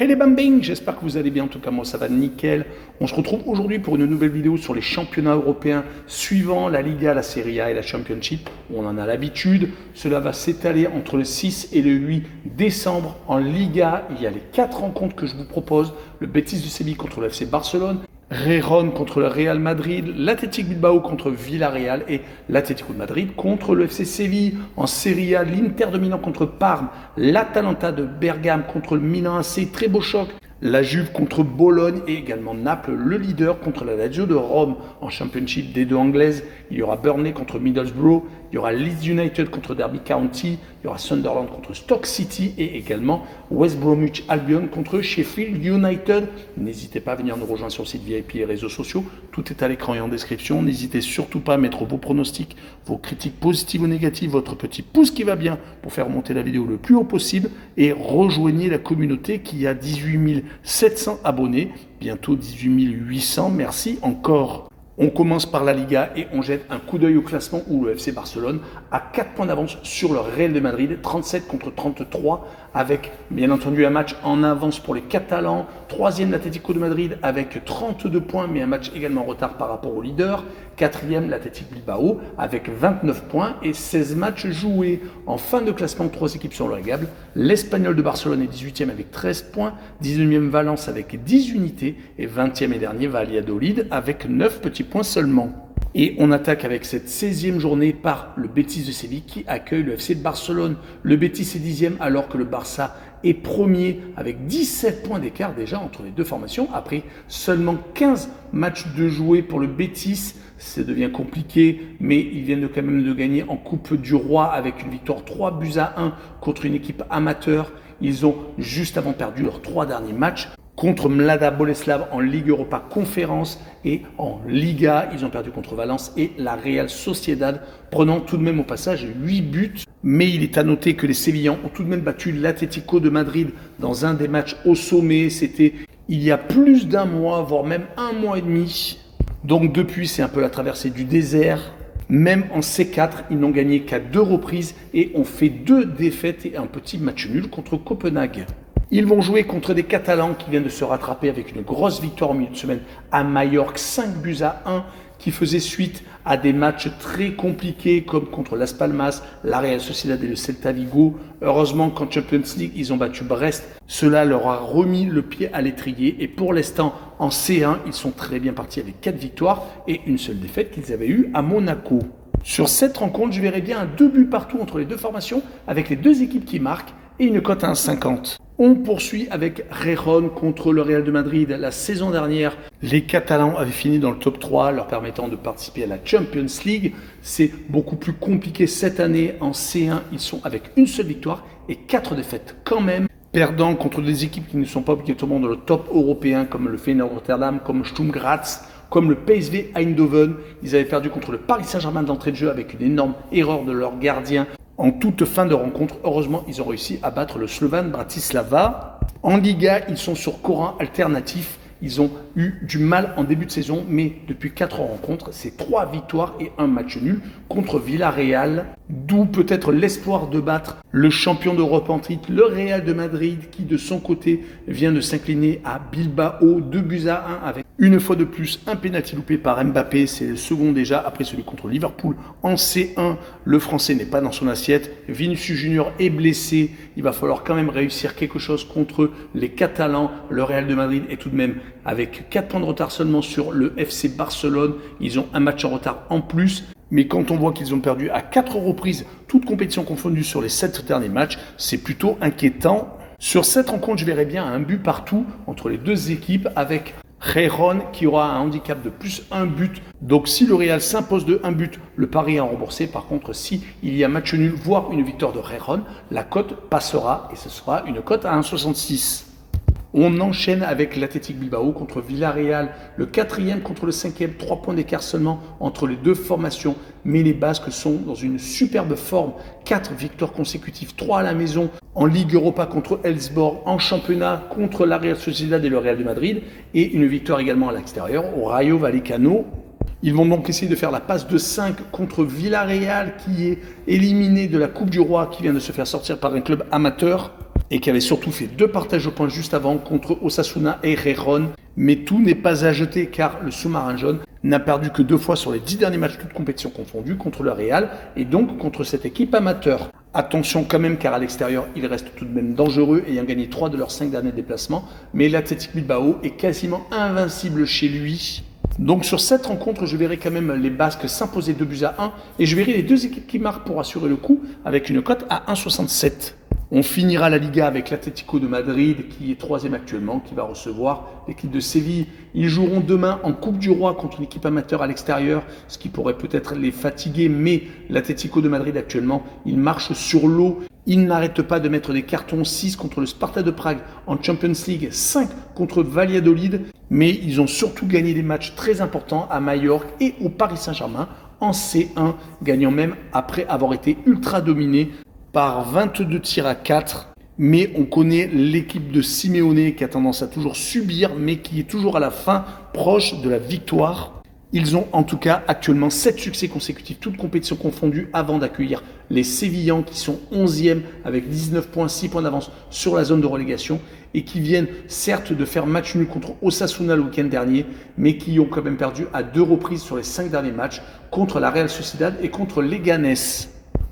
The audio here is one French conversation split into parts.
Hey les bambing, j'espère que vous allez bien, en tout cas moi ça va nickel. On se retrouve aujourd'hui pour une nouvelle vidéo sur les championnats européens suivant la Liga, la Serie A et la Championship. On en a l'habitude, cela va s'étaler entre le 6 et le 8 décembre. En Liga, il y a les 4 rencontres que je vous propose. Le Betis de Séville contre le FC Barcelone, Gijón contre le Real Madrid, l'Athletic Bilbao contre Villarreal et l'Atlético de Madrid contre le FC Séville. En Serie A, l'Inter de Milan contre Parme, l'Atalanta de Bergame contre le Milan AC, très beau choc. La Juve contre Bologne et également Naples, le leader contre la Lazio de Rome. En Championship des deux anglaises, il y aura Burnley contre Middlesbrough, il y aura Leeds United contre Derby County, il y aura Sunderland contre Stoke City et également West Bromwich Albion contre Sheffield United. N'hésitez pas à venir nous rejoindre sur le site VIP et réseaux sociaux. Tout est à l'écran et en description. N'hésitez surtout pas à mettre vos pronostics, vos critiques positives ou négatives, votre petit pouce qui va bien pour faire monter la vidéo le plus haut possible et rejoignez la communauté qui a 18 700 abonnés, bientôt 18 800. Merci encore. On commence par la Liga et on jette un coup d'œil au classement où le FC Barcelone a 4 points d'avance sur le Real de Madrid, 37 contre 33, avec bien entendu un match en avance pour les Catalans. Troisième l'Atlético de Madrid avec 32 points, mais un match également en retard par rapport au leader. Quatrième l'Athletic Bilbao avec 29 points et 16 matchs joués. En fin de classement, 3 équipes sont relégables. L'Espagnol de Barcelone est 18e avec 13 points, 19e Valence avec 10 unités et 20e et dernier Valladolid avec 9 petits points seulement. Et on attaque avec cette 16e journée par le Betis de Séville qui accueille le FC Barcelone. Le Betis est 10e alors que le Barça est premier avec 17 points d'écart déjà entre les deux formations. Après seulement 15 matchs de jouer pour le Betis, ça devient compliqué, mais ils viennent quand même de gagner en Coupe du Roi avec une victoire 3-1 contre une équipe amateur. Ils ont juste avant perdu leurs 3 derniers matchs contre Mlada Boleslav en Ligue Europa Conférence et en Liga. Ils ont perdu contre Valence et la Real Sociedad, prenant tout de même au passage 8 buts. Mais il est à noter que les Sévillans ont tout de même battu l'Atlético de Madrid dans un des matchs au sommet. C'était il y a plus d'un mois, voire même un mois et demi. Donc depuis, c'est un peu la traversée du désert. Même en C4, ils n'ont gagné qu'à 2 reprises et ont fait 2 défaites et un petit match nul contre Copenhague. Ils vont jouer contre des Catalans qui viennent de se rattraper avec une grosse victoire au milieu de semaine à Majorque, 5-1, qui faisait suite à des matchs très compliqués comme contre Las Palmas, la Real Sociedad et le Celta Vigo. Heureusement qu'en Champions League, ils ont battu Brest. Cela leur a remis le pied à l'étrier et pour l'instant, en C1, ils sont très bien partis avec 4 victoires et une seule défaite qu'ils avaient eue à Monaco. Sur cette rencontre, je verrai bien un 2 buts partout entre les deux formations avec les deux équipes qui marquent et une cote à 1,50. On poursuit avec Gijón contre le Real de Madrid. La saison dernière, les Catalans avaient fini dans le top 3, leur permettant de participer à la Champions League. C'est beaucoup plus compliqué cette année. En C1, ils sont avec une seule victoire et 4 défaites quand même, perdant contre des équipes qui ne sont pas obligatoirement dans le top européen, comme le Feyenoord Rotterdam, comme Sturm Graz, comme le PSV Eindhoven. Ils avaient perdu contre le Paris Saint-Germain d'entrée de jeu avec une énorme erreur de leur gardien. En toute fin de rencontre, heureusement, ils ont réussi à battre le Slovan Bratislava. En Liga, ils sont sur courant alternatif. Ils ont eu du mal en début de saison, mais depuis 4 rencontres, c'est 3 victoires et 1 match nul contre Villarreal. D'où peut-être l'espoir de battre le champion d'Europe en titre, le Real de Madrid, qui de son côté vient de s'incliner à Bilbao, 2-1 avec une fois de plus un pénalty loupé par Mbappé. C'est le second déjà, après celui contre Liverpool en C1. Le Français n'est pas dans son assiette. Vinicius Junior est blessé. Il va falloir quand même réussir quelque chose contre les Catalans. Le Real de Madrid est tout de même avec 4 points de retard seulement sur le FC Barcelone. Ils ont un match en retard en plus. Mais quand on voit qu'ils ont perdu à 4 reprises, toutes compétitions confondues sur les 7 derniers matchs, c'est plutôt inquiétant. Sur cette rencontre, je verrai bien un but partout entre les deux équipes avec Gijón qui aura un handicap de plus 1 but. Donc si le Real s'impose de 1 but, le pari est remboursé. Par contre, si il y a match nul, voire une victoire de Gijón, la cote passera et ce sera une cote à 1,66. On enchaîne avec l'Athletic Bilbao contre Villarreal, le 4e contre le 5e, 3 points d'écart seulement entre les deux formations. Mais les Basques sont dans une superbe forme, 4 victoires consécutives, 3 à la maison, en Ligue Europa contre Elfsborg, en championnat contre la Real Sociedad et le Real de Madrid, et une victoire également à l'extérieur au Rayo Vallecano. Ils vont donc essayer de faire la passe de 5 contre Villarreal qui est éliminé de la Coupe du Roi, qui vient de se faire sortir par un club amateur. et qui avait surtout fait 2 partages de points juste avant contre Osasuna et Gijón. Mais tout n'est pas à jeter car le sous-marin jaune n'a perdu que 2 fois sur les 10 derniers matchs, toutes compétitions confondues, contre le Real et donc contre cette équipe amateur. Attention quand même car à l'extérieur, il reste tout de même dangereux ayant gagné 3 de leurs 5 derniers déplacements. Mais l'Athletic Bilbao est quasiment invincible chez lui. Donc sur cette rencontre, je verrai quand même les Basques s'imposer 2-1 et je verrai les 2 équipes qui marquent pour assurer le coup avec une cote à 1,67. On finira la Liga avec l'Atlético de Madrid qui est 3e actuellement, qui va recevoir l'équipe de Séville. Ils joueront demain en Coupe du Roi contre une équipe amateur à l'extérieur, ce qui pourrait peut-être les fatiguer, mais l'Atlético de Madrid actuellement, il marche sur l'eau. Il n'arrête pas de mettre des cartons, 6 contre le Sparta de Prague en Champions League, 5 contre Valladolid, mais ils ont surtout gagné des matchs très importants à Majorque et au Paris Saint-Germain en C1, gagnant même après avoir été ultra dominés par 22 tirs à 4. Mais on connaît l'équipe de Simeone qui a tendance à toujours subir, mais qui est toujours à la fin proche de la victoire. Ils ont en tout cas actuellement 7 succès consécutifs, toutes compétitions confondues, avant d'accueillir les Sévillans qui sont 11e avec 19 points, 6 points d'avance sur la zone de relégation et qui viennent certes de faire match nul contre Osasuna le week-end dernier, mais qui ont quand même perdu à 2 reprises sur les 5 derniers matchs contre la Real Sociedad et contre Leganés.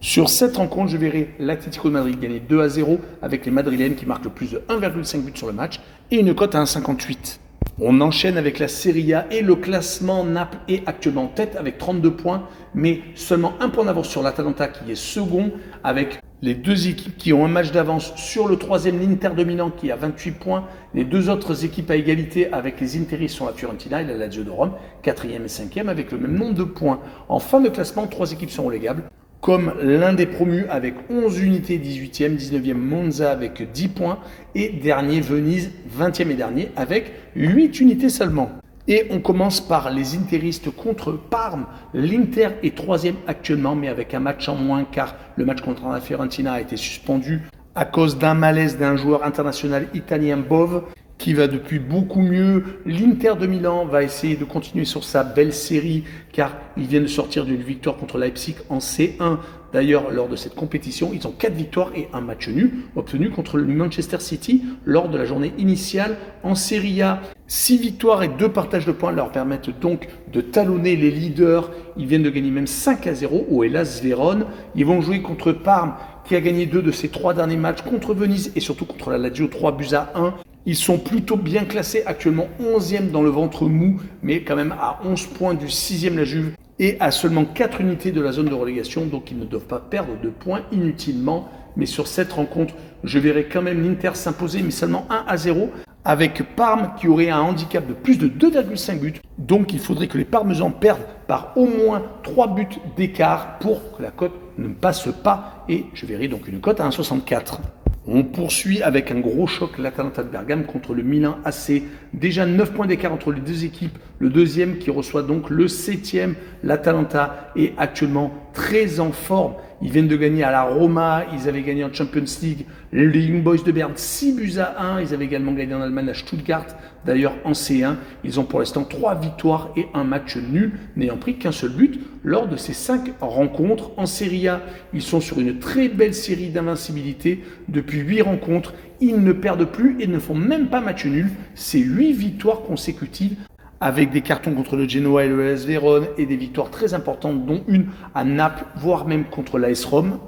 Sur cette rencontre, je verrai l'Atlético de Madrid gagner 2-0 avec les Madrilènes qui marquent le plus de 1,5 buts sur le match et une cote à 1,58. On enchaîne avec la Serie A et le classement. Naples est actuellement en tête avec 32 points, mais seulement 1 point d'avance sur l'Atalanta qui est second, avec les 2 équipes qui ont un match d'avance sur le 3e, l'Inter de Milan qui a 28 points, les 2 autres équipes à égalité avec les Interis sont la Fiorentina et la Lazio de Rome, 4e et 5e avec le même nombre de points. En fin de classement, 3 équipes sont relégables, comme l'un des promus avec 11 unités, 18e, 19e Monza avec 10 points et dernier Venise, 20e et dernier avec 8 unités seulement. Et on commence par les interistes contre Parme. L'Inter est 3e actuellement mais avec un match en moins car le match contre la Fiorentina a été suspendu à cause d'un malaise d'un joueur international italien Bove qui va depuis beaucoup mieux. L'Inter de Milan va essayer de continuer sur sa belle série car ils viennent de sortir d'une victoire contre Leipzig en C1. D'ailleurs, lors de cette compétition, ils ont 4 victoires et un match nul obtenu contre le Manchester City lors de la journée initiale en Serie A. 6 victoires et 2 partages de points leur permettent donc de talonner les leaders. Ils viennent de gagner même 5-0 au Hellas Vérone. Ils vont jouer contre Parme qui a gagné 2 de ses 3 derniers matchs, contre Venise et surtout contre la Lazio, 3-1. Ils sont plutôt bien classés, actuellement 11e dans le ventre mou, mais quand même à 11 points du 6e la Juve et à seulement 4 unités de la zone de relégation, donc ils ne doivent pas perdre de points inutilement. Mais sur cette rencontre, je verrai quand même l'Inter s'imposer, mais seulement 1-0, avec Parme qui aurait un handicap de plus de 2,5 buts. Donc il faudrait que les Parmesans perdent par au moins 3 buts d'écart pour que la cote ne passe pas, et je verrai donc une cote à 1,64. On poursuit avec un gros choc, l'Atalanta de Bergame contre le Milan AC. Déjà 9 points d'écart entre les 2 équipes. Le deuxième qui reçoit donc le 7e. L'Atalanta est actuellement très en forme. Ils viennent de gagner à la Roma, ils avaient gagné en Champions League les Young Boys de Berne 6-1. Ils avaient également gagné en Allemagne à Stuttgart, d'ailleurs en C1. Ils ont pour l'instant 3 victoires et un match nul, n'ayant pris qu'un seul but lors de ces 5 rencontres. En Serie A, ils sont sur une très belle série d'invincibilité. Depuis 8 rencontres, ils ne perdent plus et ne font même pas match nul. C'est 8 victoires consécutives, avec des cartons contre le Genoa et le AS Vérone et des victoires très importantes, dont une à Naples, voire même contre l'AS Rome.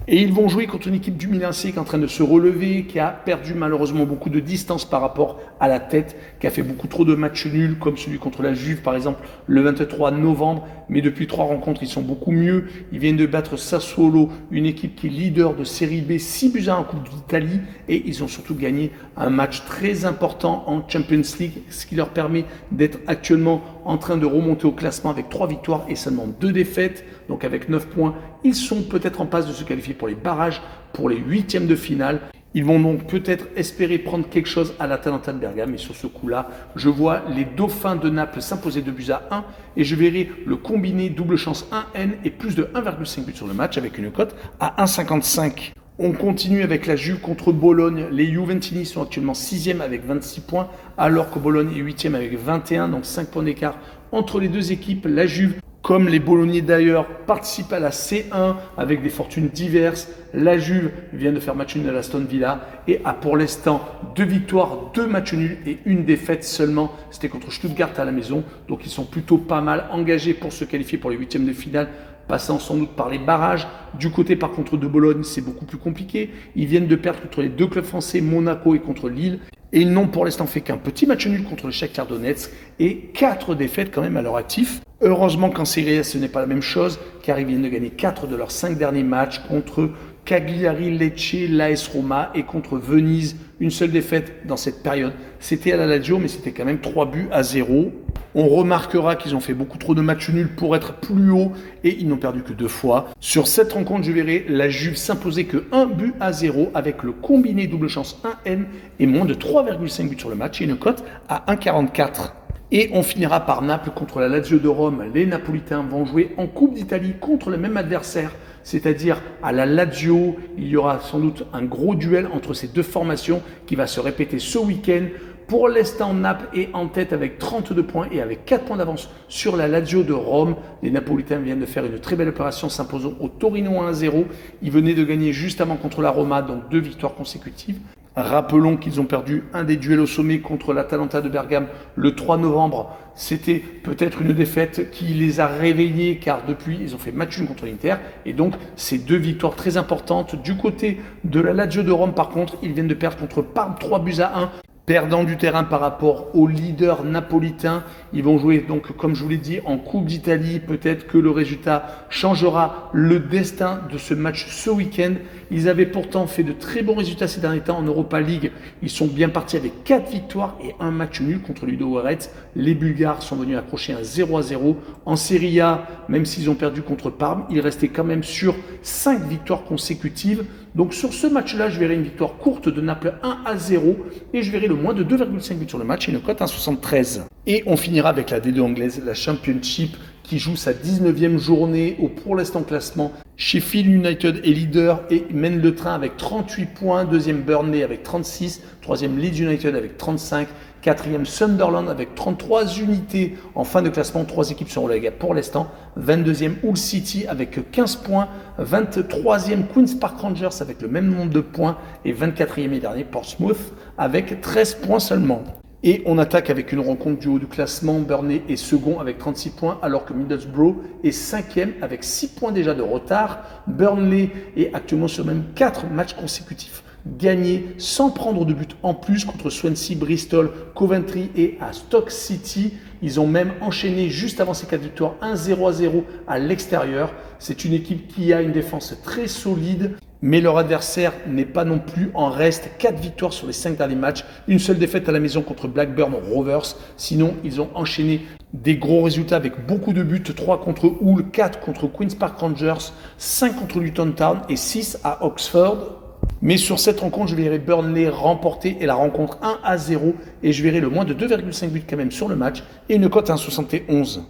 Et ils vont jouer contre une équipe du Milan AC qui est en train de se relever, qui a perdu malheureusement beaucoup de distance par rapport à la tête, qui a fait beaucoup trop de matchs nuls, comme celui contre la Juve par exemple le 23 novembre. Mais depuis 3 rencontres, ils sont beaucoup mieux. Ils viennent de battre Sassuolo, une équipe qui est leader de Série B, 6-1 en Coupe d'Italie. Et ils ont surtout gagné un match très important en Champions League, ce qui leur permet d'être actuellement en train de remonter au classement avec 3 victoires et seulement 2 défaites. Donc avec 9 points, ils sont peut-être en passe de se qualifier pour les barrages, pour les 8e de finale. Ils vont donc peut-être espérer prendre quelque chose à l'Atalanta de Bergame. Et sur ce coup-là, je vois les Dauphins de Naples s'imposer 2-1. Et je verrai le combiné double chance 1N et plus de 1,5 but sur le match avec une cote à 1,55. On continue avec la Juve contre Bologne. Les Juventini sont actuellement 6e avec 26 points, alors que Bologne est 8e avec 21, donc 5 points d'écart entre les 2 équipes. La Juve Comme les Bolognais d'ailleurs participent à la C1 avec des fortunes diverses, la Juve vient de faire match nul à l'Aston Villa et a pour l'instant 2 victoires, 2 matchs nuls et 1 défaite seulement. C'était contre Stuttgart à la maison, donc ils sont plutôt pas mal engagés pour se qualifier pour les huitièmes de finale, passant sans doute par les barrages. Du côté par contre de Bologne, c'est beaucoup plus compliqué. Ils viennent de perdre contre les 2 clubs français, Monaco et contre Lille. Et ils n'ont pour l'instant fait qu'un petit match nul contre le Shakhtar Donetsk et 4 défaites quand même à leur actif. Heureusement qu'en Serie A, ce n'est pas la même chose, car ils viennent de gagner 4 de leurs 5 derniers matchs contre Cagliari, Lecce, l'AS Roma et contre Venise. Une seule défaite dans cette période. C'était à la Lazio, mais c'était quand même 3-0. On remarquera qu'ils ont fait beaucoup trop de matchs nuls pour être plus haut et ils n'ont perdu que 2 fois. Sur cette rencontre, je verrai la Juve s'imposer que 1-0 avec le combiné double chance 1N et moins de 3,5 buts sur le match et une cote à 1,44. Et on finira par Naples contre la Lazio de Rome. Les Napolitains vont jouer en Coupe d'Italie contre le même adversaire, c'est-à-dire à la Lazio. Il y aura sans doute un gros duel entre ces deux formations qui va se répéter ce week-end. Pour l'instant, Naples est en tête avec 32 points et avec 4 points d'avance sur la Lazio de Rome. Les Napolitains viennent de faire une très belle opération, s'imposant au Torino 1-0. Ils venaient de gagner juste avant contre la Roma, donc 2 victoires consécutives. Rappelons qu'ils ont perdu un des duels au sommet contre l'Atalanta de Bergame le 3 novembre. C'était peut-être une défaite qui les a réveillés car depuis ils ont fait match nul contre l'Inter. Et donc ces 2 victoires très importantes. Du côté de la Lazio de Rome par contre, ils viennent de perdre contre Parme 3-1. Perdant du terrain par rapport aux leaders napolitains. Ils vont jouer donc, comme je vous l'ai dit, en Coupe d'Italie. Peut-être que le résultat changera le destin de ce match ce week-end. Ils avaient pourtant fait de très bons résultats ces derniers temps en Europa League. Ils sont bien partis avec 4 victoires et un match nul contre Ludogorets. Les Bulgares sont venus accrocher un 0-0. En Serie A, même s'ils ont perdu contre Parme, ils restaient quand même sur 5 victoires consécutives. Donc sur ce match-là, je verrai une victoire courte de Naples 1-0 et je verrai le moins de 2,5 buts sur le match et une cote à 1,73. Et on finira avec la D2 anglaise, la Championship, qui joue sa 19e journée au pour l'instant classement. Sheffield United est leader et mène le train avec 38 points. Deuxième Burnley avec 36. Troisième Leeds United avec 35. Quatrième Sunderland avec 33 unités. En fin de classement, 3 équipes sont reléguées pour l'instant. 22e Hull City avec 15 points. 23e Queen's Park Rangers avec le même nombre de points. Et 24e et dernier Portsmouth avec 13 points seulement. Et on attaque avec une rencontre du haut du classement. Burnley est second avec 36 points alors que Middlesbrough est 5e avec 6 points déjà de retard. Burnley est actuellement sur même 4 matchs consécutifs gagnés sans prendre de but en plus contre Swansea, Bristol, Coventry et à Stoke City. Ils ont même enchaîné juste avant ces 4 victoires 1-0 à l'extérieur. C'est une équipe qui a une défense très solide. Mais leur adversaire n'est pas non plus en reste. 4 victoires sur les 5 derniers matchs. Une seule défaite à la maison contre Blackburn Rovers. Sinon, ils ont enchaîné des gros résultats avec beaucoup de buts. 3 contre Hull, 4 contre Queen's Park Rangers, 5 contre Luton Town et 6 à Oxford. Mais sur cette rencontre, je verrai Burnley remporter et la rencontre 1-0. Et je verrai le moins de 2,5 buts quand même sur le match et une cote à 1,71.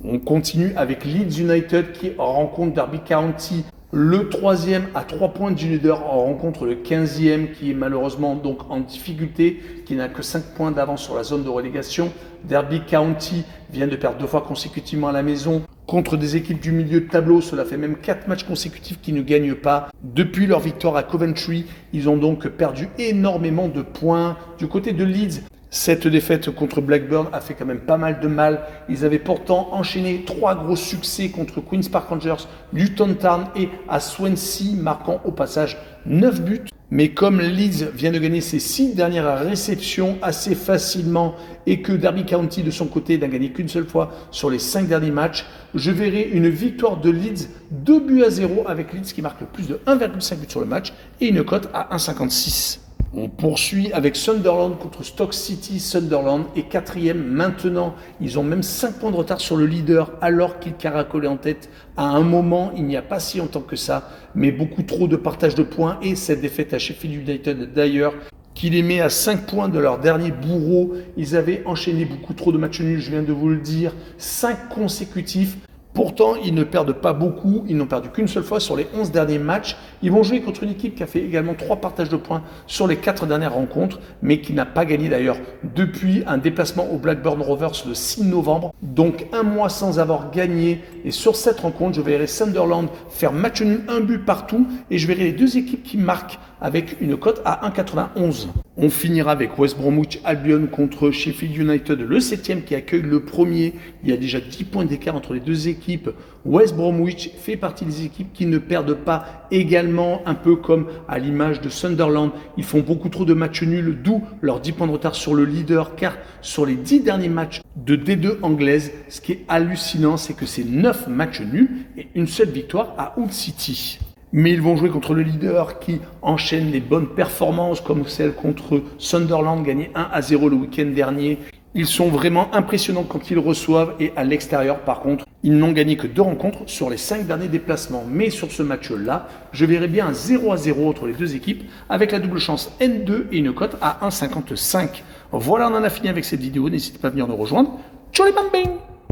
On continue avec Leeds United qui rencontre Derby County. Le 3e à 3 points du leader en rencontre le 15e qui est malheureusement donc en difficulté, qui n'a que 5 points d'avance sur la zone de relégation. Derby County vient de perdre 2 fois consécutivement à la maison contre des équipes du milieu de tableau. Cela fait même 4 matchs consécutifs qu'ils ne gagnent pas. Depuis leur victoire à Coventry, ils ont donc perdu énormément de points. Du côté de Leeds, cette défaite contre Blackburn a fait quand même pas mal de mal. Ils avaient pourtant enchaîné 3 gros succès contre Queen's Park Rangers, Luton Town et à Swansea, marquant au passage 9 buts. Mais comme Leeds vient de gagner ses 6 dernières réceptions assez facilement et que Derby County de son côté n'a gagné qu'une seule fois sur les 5 derniers matchs, je verrai une victoire de Leeds 2-0 avec Leeds qui marque plus de 1,5 but sur le match et une cote à 1,56. On poursuit avec Sunderland contre Stoke City. Sunderland est 4e maintenant. Ils ont même 5 points de retard sur le leader alors qu'ils caracolaient en tête à un moment, il n'y a pas si longtemps que ça. Mais beaucoup trop de partage de points et cette défaite à Sheffield United d'ailleurs qui les met à 5 points de leur dernier bourreau. Ils avaient enchaîné beaucoup trop de matchs nuls, je viens de vous le dire, 5 consécutifs. Pourtant, ils ne perdent pas beaucoup, ils n'ont perdu qu'une seule fois sur les 11 derniers matchs. Ils vont jouer contre une équipe qui a fait également 3 partages de points sur les 4 dernières rencontres, mais qui n'a pas gagné d'ailleurs depuis un déplacement au Blackburn Rovers le 6 novembre. Donc un mois sans avoir gagné. Et sur cette rencontre, je verrai Sunderland faire match nul, un but partout, et je verrai les deux équipes qui marquent avec une cote à 1,91. On finira avec West Bromwich Albion contre Sheffield United, le 7e qui accueille le premier. Il y a déjà 10 points d'écart entre les deux équipes. West Bromwich fait partie des équipes qui ne perdent pas également, un peu comme à l'image de Sunderland. Ils font beaucoup trop de matchs nuls, d'où leurs 10 points de retard sur le leader, car sur les 10 derniers matchs de D2 anglaise, ce qui est hallucinant, c'est que c'est 9 matchs nuls et une seule victoire à Hull City. Mais ils vont jouer contre le leader qui enchaîne les bonnes performances comme celle contre Sunderland, gagné 1-0 le week-end dernier. Ils sont vraiment impressionnants quand ils reçoivent et à l'extérieur par contre, ils n'ont gagné que 2 rencontres sur les 5 derniers déplacements. Mais sur ce match-là, je verrai bien un 0-0 entre les deux équipes avec la double chance N2 et une cote à 1,55. Voilà, on en a fini avec cette vidéo. N'hésitez pas à venir nous rejoindre. Ciao les bambins!